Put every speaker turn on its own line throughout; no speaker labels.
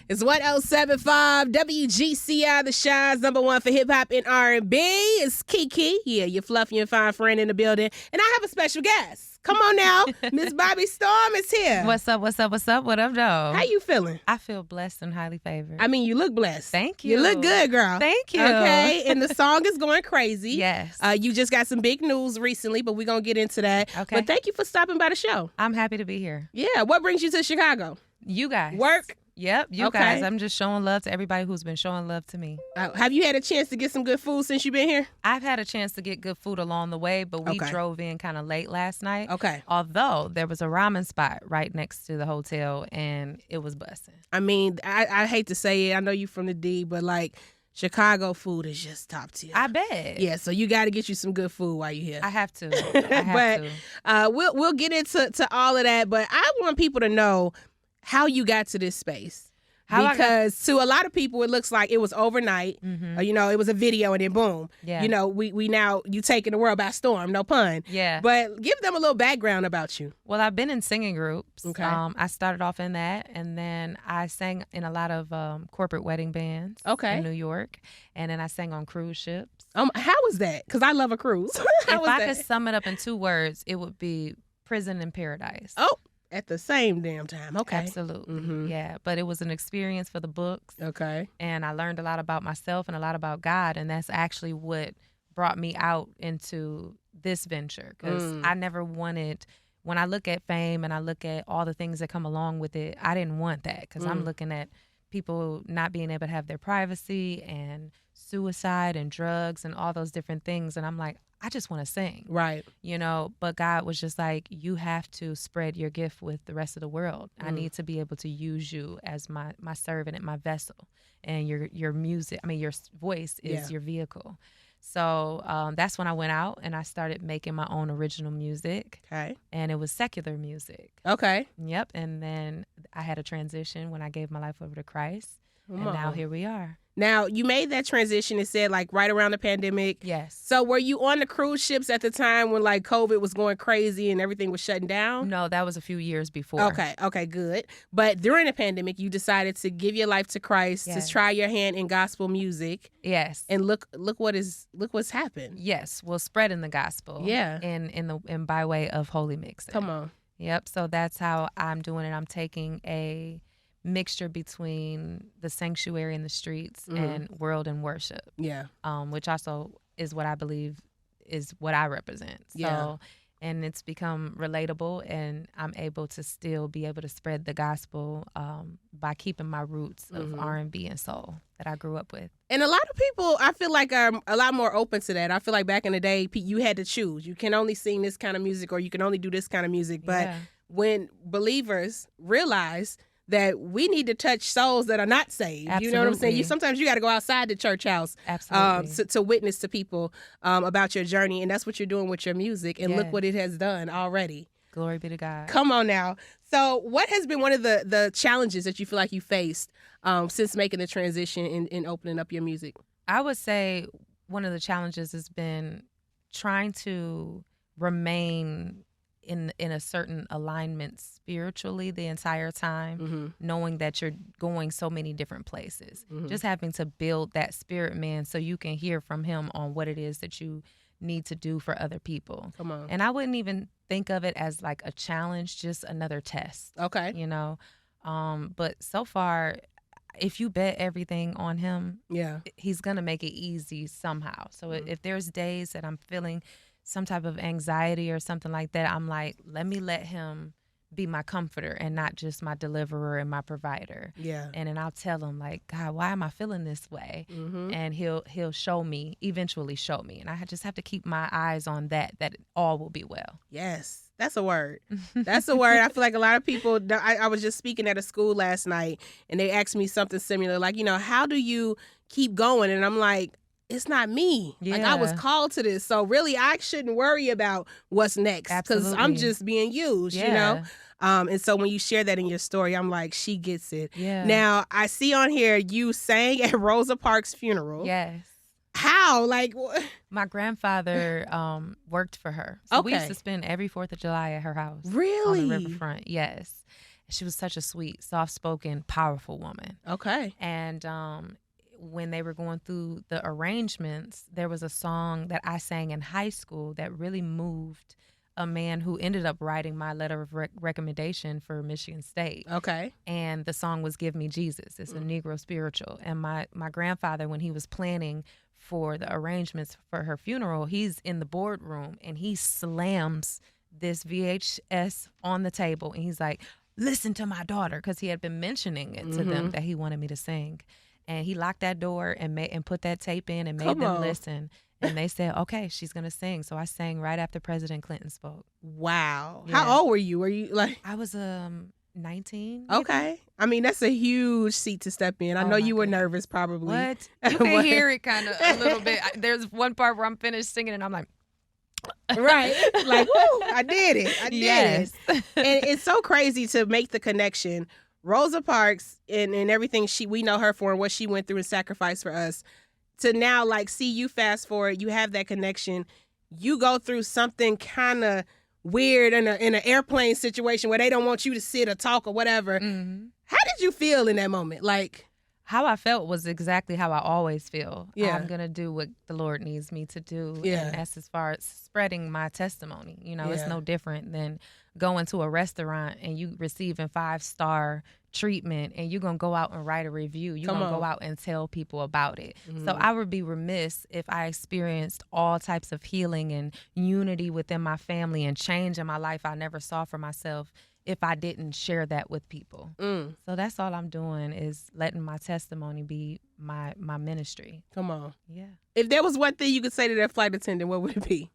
It's 1075 WGCI, the Shine's #1 for hip hop and R&B. It's KeKe, your fluffy and fine friend in the building. And I have a special guest. Come on now, Miss Bobbi Storm is here.
What's up? What up, though?
How you feeling?
I feel blessed and highly favored.
I mean, you look blessed.
Thank you.
You look good, girl.
Thank you.
Okay, and the song is going crazy.
Yes.
You just got some big news recently, but we're going to get into that.
Okay.
But thank you for stopping by the show.
I'm happy to be here.
Yeah, what brings you to Chicago?
You guys.
Work?
Yep, you
Okay.
guys. I'm just showing love to everybody who's been showing love to me.
Have you had a chance to get some good food since you've been here?
I've had a chance to get good food along the way, but we
Okay.
drove in kind of late last night.
Okay.
Although there was a ramen spot right next to the hotel, and it was busting.
I mean, I hate to say it. I know you from the D, but like Chicago food is just top tier.
I bet.
Yeah, so you got to get you some good food while you're here.
I have to. I have to.
We'll get into all of that, but I want people to know how you got to this space. Because to a lot of people, it looks like it was overnight.
Mm-hmm.
Or, it was a video and then boom.
Yeah.
We now, you taking the world by storm, no pun.
Yeah.
But give them a little background about you.
Well, I've been in singing groups.
Okay.
I started off in that, and then I sang in a lot of corporate wedding bands
Okay.
in New York, and then I sang on cruise ships.
How was that? Because I love a cruise. How
If
was
I
that?
could sum it up in 2 words, it would be prison and paradise.
Oh, at the same damn time. Okay.
Absolutely.
Mhm.
Yeah, but it was an experience for the books,
Okay.
and I learned a lot about myself and a lot about God, and that's actually what brought me out into this venture, because I never wanted, when I look at fame and I look at all the things that come along with it, I didn't want that, because I'm looking at people not being able to have their privacy and suicide and drugs and all those different things, and I'm like, I just want to sing.
Right.
But God was just like, you have to spread your gift with the rest of the world. I need to be able to use you as my servant and my vessel. And your music, your voice is your vehicle. So that's when I went out and I started making my own original music.
Okay.
And it was secular music.
Okay.
Yep. And then I had a transition when I gave my life over to Christ.
Come
and now
on.
here we are.
Now, you made that transition, it said, like, right around the pandemic.
Yes.
So were you on the cruise ships at the time when, like, COVID was going crazy and everything was shutting down?
No, that was a few years before.
Okay, good. But during the pandemic, you decided to give your life to Christ,
Yes.
to try your hand in gospel music.
Yes.
And look what's happened.
Yes, well, spreading the gospel.
Yeah.
And by way of holy mixing.
Come on.
Yep. So that's how I'm doing it. I'm taking a mixture between the sanctuary and the streets and world and worship.
Yeah.
Which also is what I believe is what I represent. So,
Yeah.
and it's become relatable, and I'm able to still be able to spread the gospel by keeping my roots of R&B and soul that I grew up with.
And a lot of people, I feel like, are a lot more open to that. I feel like back in the day, you had to choose. You can only sing this kind of music or you can only do this kind of music. But
Yeah.
when believers realize that we need to touch souls that are not saved. You know what I'm saying?
Absolutely.
Sometimes you got to go outside the church house
Absolutely.
to witness to people about your journey. And that's what you're doing with your music. And look
Yes.
what it has done already.
Glory be to God.
Come on now. So what has been one of the challenges that you feel like you faced since making the transition and opening up your music?
I would say one of the challenges has been trying to remain in a certain alignment spiritually the entire time, knowing that you're going so many different places. Just having to build that spirit man so you can hear from him on what it is that you need to do for other people.
Come on.
And I wouldn't even think of it as like a challenge, just another test.
Okay.
But so far, if you bet everything on him,
Yeah.
he's gonna make it easy somehow. So if there's days that I'm feeling some type of anxiety or something like that, I'm like, let me let him be my comforter and not just my deliverer and my provider.
Yeah.
And then I'll tell him, like, God, why am I feeling this way?
Mm-hmm.
And he'll eventually show me. And I just have to keep my eyes on that all will be well.
Yes. That's a word. That's a word. I feel like a lot of people, I was just speaking at a school last night and they asked me something similar, like, how do you keep going? And I'm like, it's not me. Like, I was
Yeah.
called to this. So really, I shouldn't worry about what's next because I'm
Absolutely.
just being used,
Yeah.
And so when you share that in your story, I'm like, she gets it.
Yeah.
Now, I see on here you sang at Rosa Parks' funeral.
Yes.
How? Like,
My grandfather worked for her. So we used
Okay.
to spend every 4th of July at her house.
really?
On the riverfront, yes. She was such a sweet, soft-spoken, powerful woman.
Okay.
And when they were going through the arrangements, there was a song that I sang in high school that really moved a man who ended up writing my letter of recommendation for Michigan State.
Okay.
And the song was Give Me Jesus. It's a Negro spiritual. And my grandfather, when he was planning for the arrangements for her funeral, he's in the boardroom and he slams this VHS on the table. And he's like, listen to my daughter, because he had been mentioning it to them that he wanted me to sing. And he locked that door and put that tape in and made them listen. And they said, okay, she's going to sing. So I sang right after President Clinton spoke.
Wow.
Yeah.
How old were you? Were you like?
I was 19.
Okay.
Maybe?
I mean, that's a huge seat to step in. I know you were nervous probably.
What? You can hear it kind of a little bit. There's one part where I'm finished singing and I'm like.
Right. Like, woo, I did it. I did
yes.
it. And it's so crazy to make the connection. Rosa Parks and everything we know her for and what she went through and sacrificed for us, to now like see you fast forward, you have that connection. You go through something kind of weird in an airplane situation where they don't want you to sit or talk or whatever.
Mm-hmm.
How did you feel in that moment? Like,
how I felt was exactly how I always feel.
Yeah.
I'm going to do what the Lord needs me to do.
Yeah.
And that's as far as spreading my testimony. You know,
Yeah.
it's no different than going to a restaurant and you receiving 5-star treatment and you're going to go out and write a review. You're going to go out and tell people about it. So I would be remiss if I experienced all types of healing and unity within my family and change in my life I never saw for myself if I didn't share that with people. So that's all I'm doing, is letting my testimony be my ministry.
Come on.
Yeah.
If there was one thing you could say to that flight attendant, what would it be?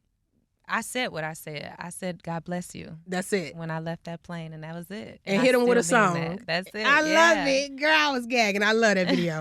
I said what I said. I said, God bless you.
That's it.
When I left that plane, and that was it.
And
I
hit him with a
still mean
song.
That's it.
I love it. Girl, I was gagging. I love that video.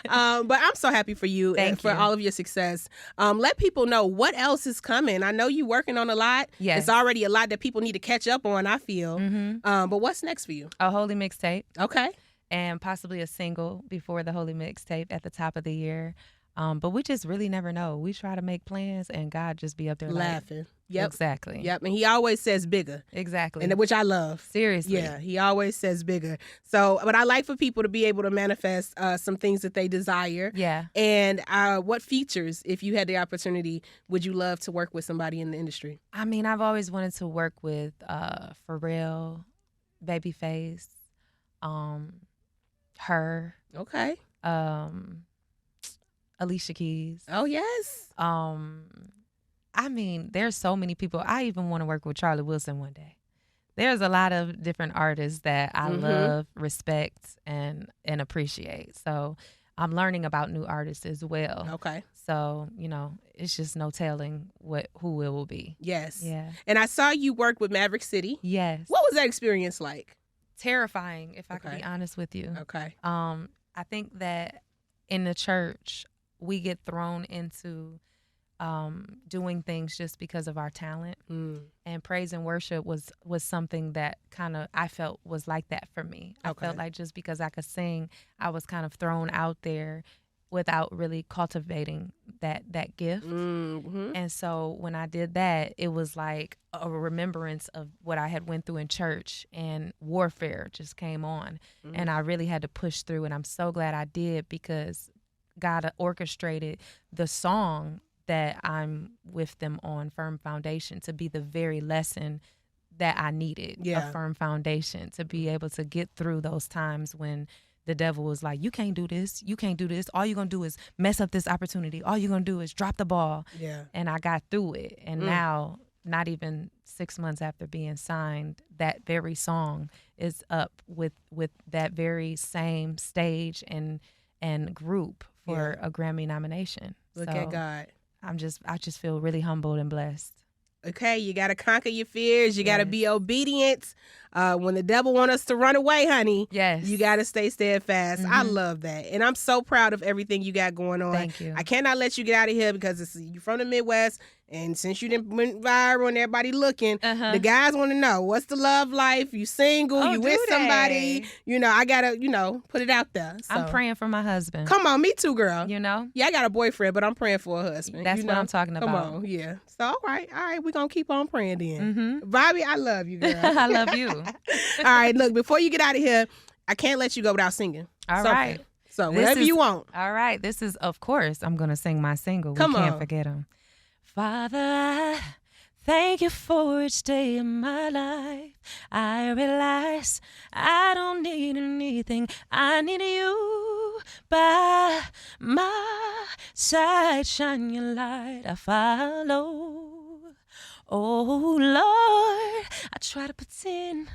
But I'm so happy for you and for all of your success. Let people know what else is coming. I know you're working on a lot.
Yes.
It's already a lot that people need to catch up on, I feel. But what's next for you?
A holy mixtape.
Okay.
And possibly a single before the holy mixtape at the top of the year. But we just really never know. We try to make plans and God just be up there
laughing.
Like,
yep.
Exactly.
Yep. And he always says bigger.
Exactly.
And which I love.
Seriously.
Yeah. He always says bigger. So, but I like for people to be able to manifest some things that they desire.
Yeah.
And what features, if you had the opportunity, would you love to work with somebody in the industry?
I mean, I've always wanted to work with Pharrell, Babyface, her.
Okay.
Alicia Keys.
Oh, yes.
I mean, there's so many people. I even want to work with Charlie Wilson one day. There's a lot of different artists that I love, respect, and appreciate. So I'm learning about new artists as well.
Okay.
So, you know, it's just no telling who it will be.
Yes.
Yeah.
And I saw you work with Maverick City.
Yes.
What was that experience like?
Terrifying, if I could be honest with you.
Okay.
I think that in the church, we get thrown into doing things just because of our talent. And praise and worship was something that kind of I felt was like that for me. I felt like just because I could sing, I was kind of thrown out there without really cultivating that gift. And so when I did that, it was like a remembrance of what I had went through in church, and warfare just came on. And I really had to push through, and I'm so glad I did, because God orchestrated the song that I'm with them on, Firm Foundation, to be the very lesson that I needed. A firm foundation to be able to get through those times when the devil was like, you can't do this. You can't do this. All you're going to do is mess up this opportunity. All you're going to do is drop the ball.
Yeah.
And I got through it. And now, not even 6 months after being signed, that very song is up with that very same stage and group for a Grammy nomination.
Look at God.
I just feel really humbled and blessed.
Okay, you got to conquer your fears. You got to be obedient. When the devil want us to run away, honey, you got to stay steadfast. I love that. And I'm so proud of everything you got going on.
Thank you.
I cannot let you get out of here because you're from the Midwest. And since you didn't went viral and everybody looking, the guys want to know, what's the love life? You single? You with somebody? You know, I got to, you know, put it out there. So.
I'm praying for my husband.
Come on, me too, girl.
You know?
Yeah, I got a boyfriend, but I'm praying for a husband.
That's what I'm talking about.
Come on, yeah. So, all right, we're going to keep on praying then. Bobbi, I love you, girl.
I love you.
All right, look, before you get out of here, I can't let you go without singing.
All right.
So, whatever you want.
All right. This is, of course, I'm going to sing my single. We can't forget him. Father, I thank you for each day of my life. I realize I don't need anything. I need you by my side. Shine your light, I follow. Oh, Lord, I try to pretend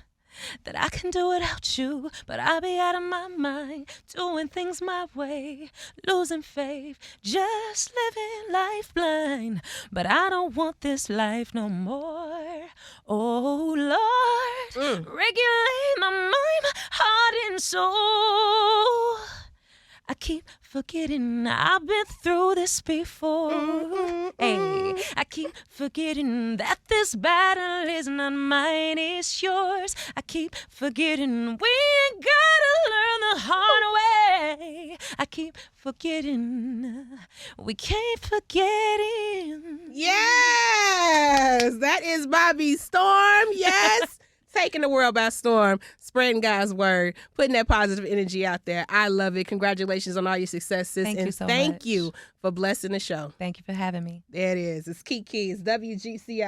that I can do without you, but I'll be out of my mind, doing things my way, losing faith, just living life blind. But I don't want this life no more. Oh, Lord, regulate my mind, my heart and soul. I keep forgetting I've been through this before. Hey, I keep forgetting that this battle is not mine, it's yours. I keep forgetting we ain't gotta learn the hard way. I keep forgetting we can't forget him.
Yes, that is Bobbi Storm. Yes. Taking the world by storm, spreading God's word, putting that positive energy out there. I love it. Congratulations on all your successes.
Thank you so
much.
Thank
you for blessing the show.
Thank you for having me.
There it is. It's KeKe. It's WGCI.